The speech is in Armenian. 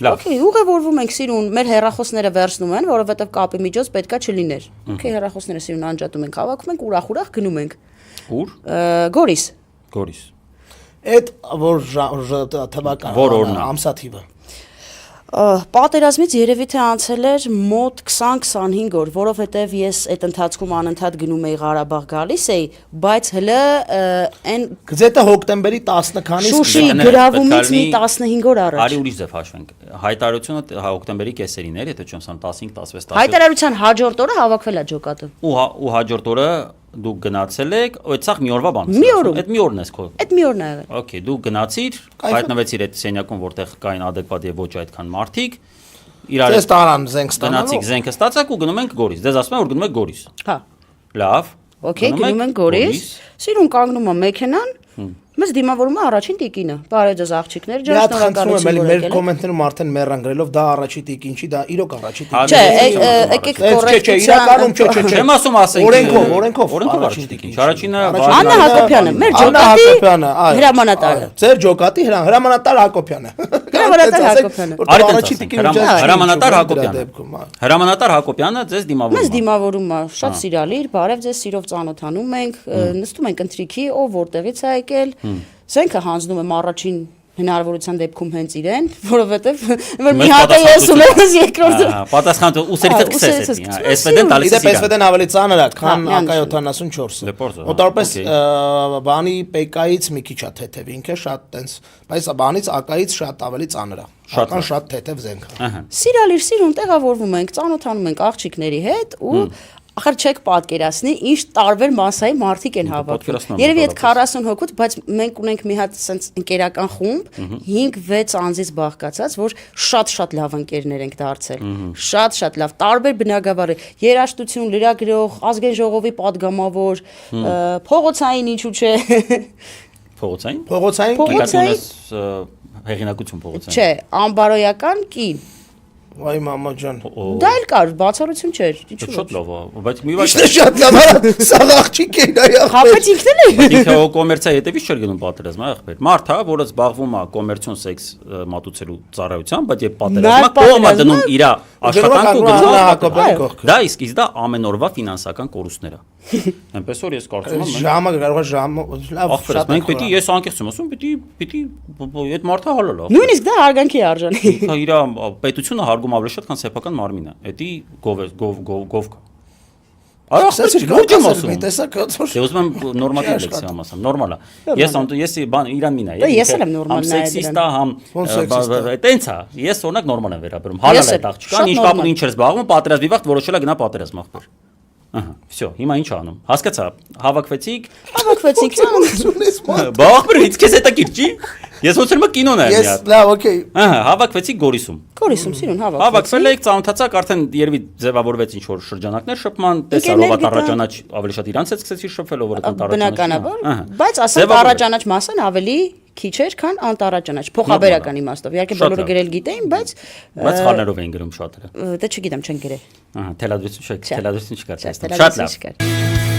Okay, ուղևորվում ենք Սիրուն, մեր հեռախոսները վերցնում են, որովհետև կապի միջոց պետքա չլիներ։ Okay, հեռախոսները Սիրուն անջատում ենք, հավաքում ենք, ուրախ գնում ենք։ Ուր։ Գորիս։ Գորիս։ Այդ որ թվական ամսաթիվը։ Պատերազմից երևի թե անցել էր մոտ 20-25 օր, որովհետև ես այդ ընթացքում անընդհատ գնում էի Ղարաբաղ գալիս էի, բայց հələ այն Գծետը հոկտեմբերի 10 քանից Շուշի գրավումից մի 15 օր առաջ։ Արի ուրիշ ձև հաշվենք։ Հայտարարությունը հոկտեմբերի կեսերին էր, եթե չեմ սան 15-16 Հայտարարության հաջորդ օրը հավաքվել է ջոկատը։ Ու հաջորդ օրը դու գնացել եք, այդ սաղ մի օրվա բան։ Մի օրում։ Այդ մի օրն ես քո։ Այդ մի օրն է եղել։ Okay, դու գնացիր, հայտնվեցիր այդ սենյակում, որտեղ կային adekvat եւ ոչ այդքան մարդիկ։ Իրար Ձեզ տարան զենք ստանալու։ Գնացիք զենքը ստացաք ու գնում ենք Գորիս։ Դες ասում եմ որ գնում եք Գորիս։ Հա։ Լավ։ Okay, գնում ենք Գորիս։ Սիրուն կանգնում է մեքենան։ Մեզ դիմավորում է առաջին տիկինը։ Բարև ձեզ աղջիկներ, ջան, շնորհակալություն որ մեր եկել եք։ կոմենտներում արդեն մեռան գրելով դա առաջի տիկին չի, դա իրոք առաջի տիկին։ Չէ, եկեք Չէ, իրականում չէ։ Չեմ ասում ասենք։ Օրենքով առաջին տիկին։ Առաջինը Աննա Հակոբյանը, մեր ջոկատի հրամանատարը։ Ձեր ջոկատի հրամանատար Հակոբյանը։ Հրամանատար Հակոբյանը։ Առաջի տիկին հրամանատար Հակոբյանը։ Հրամանատար Հակոբյանը ձեզ դիմավորում է։ Մեզ դիմավորում է, շատ սիրալիր, բարև ձեզ, սիրով ծանոթանում ենք, նստում ենք ընթրիքի, ով որտեղից է եկել։ Զենքը հանձնում եմ առաջին հնարավորության դեպքում հենց իրեն, որովհետև որ մի հատ է ես ունեմ երկրորդը։ Պատասխանը ուսերիցդ քսես էի։ SVD-ն տալիս է։ SVD-ն ավելի ծանր է, քան AK-74-ը։ Մոտավորապես բանի PK-ից մի քիչ է թեթև ինքը, շատ տենց, բայց բանից AK-ից շատ ավելի ծանր է։ Շատ թեթև զենք է։ Սիրալիր Սիրուն տեղավորվում ենք, ծանոթանում ենք աղջիկների հետ ու Ախր չեք պատկերացնի, ինչ տարբեր մասայի մարդիկ են հավաքվում։ Երևի այդ 40 հոգուց, բայց մենք ունենք մի հատ sense ընկերական խումբ, 5-6 անձից բաղկացած, որ շատ լավ ընկերներ ենք դարձել։ Շատ լավ, տարբեր բնագավառի, երաժշտություն, լրագրող, ազգային ժողովի падգամավոր, փողոցային ինչու՞ չէ։ Փողոցային հեղինակություն փողոցային։ Չէ, անբարոյական կին։ Վայ մամա ջան։ Դա էլ կար, բացառություն չէր, ինչու՞։ Շատ լավ է, բայց մի բան։ Իսկ շատ լավ է, սա աղջիկ է դա։ Խափեց ինքն էլ է։ Ինքը կոմերցիա հետևից չէր գնում պատերազմը, ախպեր։ Մարդ է, որը զբաղվում է կոմերցիոն սեքս մատուցելու ծառայությամբ, բայց երբ պատերազմը կողմը դնում իր աշխատանքը ու գնում։ Դա իսկ դա ամեն օրվա ֆինանսական կորուստներ է։ Այնպես որ ես կարծում եմ ժամը կարող է ժամը լավ շատ մենք պետք է ես անկեղծ եմ ասում պետք է այդ մարդը հալալ է նույնիսկ դա հարգանքի արժանի ինքը իր պետությունը հարգում ավելի շատ քան սեփական մարմինը էդի գով Արա ոչ եմ ասում տեսակ դե ուզում եմ նորմատիվ լեքսիա ասեմ նորմալ է ես բան իրան մինա ես էլ եմ նորմալ նայել սեքսիստա համ տենց է ես օրինակ նորմալ եմ վերաբերում հալալ է աղջկան ինչ կապ ունի ինչ էր զբաղվում պատերազմի վաղ որոշել է գնա պատերազմ ախպեր Ահա, всё, հիմա ինչ անում։ Հասկացա, հավաքվեցիք, բախբր, իսկ քեզ հետա կիրճի։ Ես ոնց որ կինո նայեմ մի հատ։ Լավ, օքեյ։ Ահա, հավաքվեցիք Գորիսում։ Գորիսում Սիրուն հավաքվեցիք։ Հավաքվել եք, ծանոթացաք, արդեն երևի ձևավորվեց ինչ որ շրջանակներ շփման, տեսա ռոբոտ առաջանաչ ավելի շատ իրանց հետ սկսեցի շփվել, ով որ այդ բնականաբար, բայց ասենք առաջանաչ մասն ավելի քիչ էր, քան անտառաճանաչ, փոխաբերական իմաստով։ Իհարկե բոլորը գրել գիտեին, բայց խառներով էին գրում շատերը։ Դե չգիտեմ, չեն գրել։ Ահա, թելադրություն չկար, շատ լավ։